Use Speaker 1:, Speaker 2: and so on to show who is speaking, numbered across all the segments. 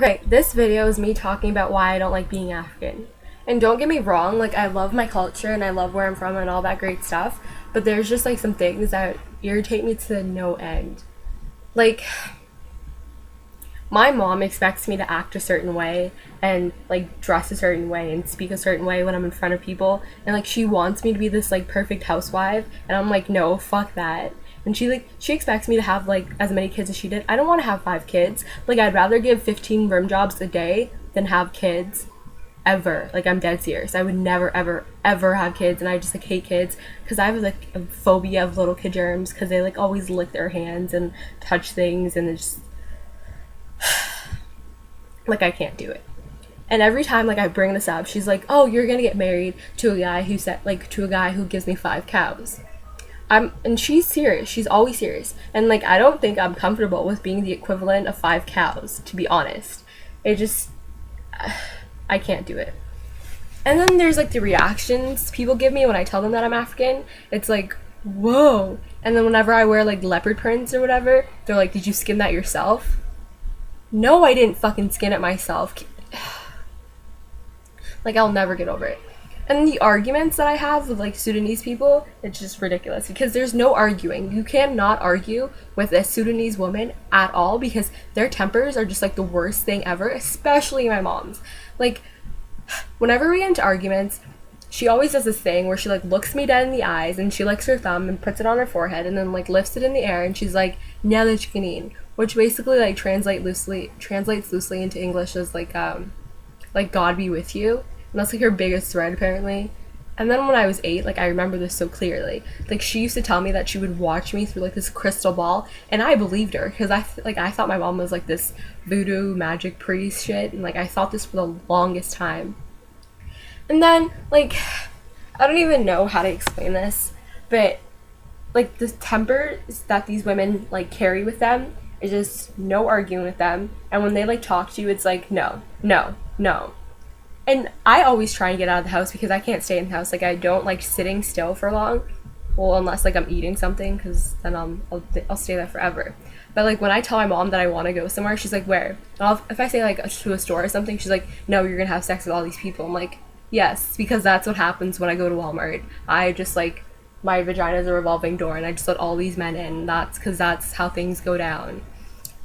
Speaker 1: Okay, this video is me talking about why I don't like being African. And don't get me wrong, like I love my culture and I love where I'm from and all that great stuff, but there's just like some things that irritate me to no end. Like my mom expects me to act a certain way and like dress a certain way and speak a certain way when I'm in front of people, and like she wants me to be this like perfect housewife, and I'm like, no, fuck that. And she expects me to have like as many kids as she did. I don't want to have 5 kids. Like I'd rather give 15 room jobs a day than have kids ever. Like I'm dead serious. I would never ever have kids, and I just like hate kids because I have like a phobia of little kid germs because they like always lick their hands and touch things, and it's just like I can't do it. And every time like I bring this up, she's like, "Oh, you're gonna get married to a guy who said like to a guy who gives me 5 cows." And she's serious. She's always serious. And like I don't think I'm comfortable with being the equivalent of 5 cows, to be honest. It just I can't do it. And then there's like the reactions people give me when I tell them that I'm African. It's like, whoa. And then whenever I wear like leopard prints or whatever, they're like, "Did you skin that yourself?" No, I didn't fucking skin it myself. Like I'll never get over it. And the arguments that I have with like Sudanese people, it's just ridiculous because there's no arguing. You cannot argue with a Sudanese woman at all because their tempers are just like the worst thing ever, especially my mom's. Like whenever we get into arguments, she always does this thing where she like looks me dead in the eyes and she licks her thumb and puts it on her forehead and then like lifts it in the air and she's like "Nyala chikanin," which basically like translates loosely into English as like "God be with you." And that's like her biggest threat apparently. And then when I was 8, like I remember this so clearly. Like she used to tell me that she would watch me through like this crystal ball, and I believed her because I thought my mom was like this voodoo magic priest shit, and like I thought this for the longest time. And then like I don't even know how to explain this, but like the tempers that these women like carry with them is just no arguing with them, and when they like talk to you, it's like no, no, no. And I always try and get out of the house because I can't stay in the house. Like I don't like sitting still for long. Well, unless like I'm eating something, because then I'll stay there forever. But like when I tell my mom that I want to go somewhere, she's like, "Where?" And if I say like to a store or something, she's like, "No, you're gonna have sex with all these people." I'm like, "Yes," because that's what happens when I go to Walmart. I just like my vagina is a revolving door, and I just let all these men in. That's because that's how things go down.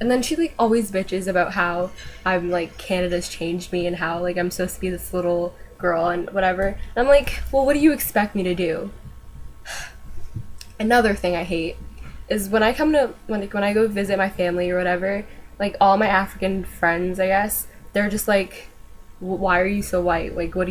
Speaker 1: And then she like always bitches about how I'm like Canada's changed me and how like I'm supposed to be this little girl and whatever. And I'm like, well, what do you expect me to do? Another thing I hate is when I come to when I go visit my family or whatever, like all my African friends, I guess, they're just like, "Why are you so white? Like why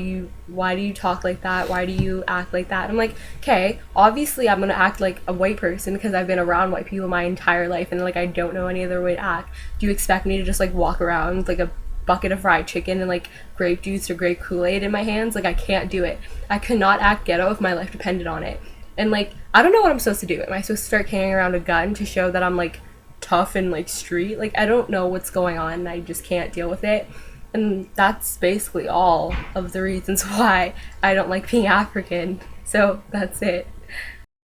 Speaker 1: do you talk like that? Why do you act like that?" I'm like, "Okay, obviously I'm gonna act like a white person because I've been around white people my entire life and like I don't know any other way to act. Do you expect me to just like walk around with like a bucket of fried chicken and like grape juice or grape Kool-Aid in my hands? Like I can't do it. I cannot act ghetto if my life depended on it." And like I don't know what I'm supposed to do. Am I supposed to start carrying around a gun to show that I'm like tough and like street? Like I don't know what's going on and I just can't deal with it. And that's basically all of the reasons why I don't like being African. So that's it.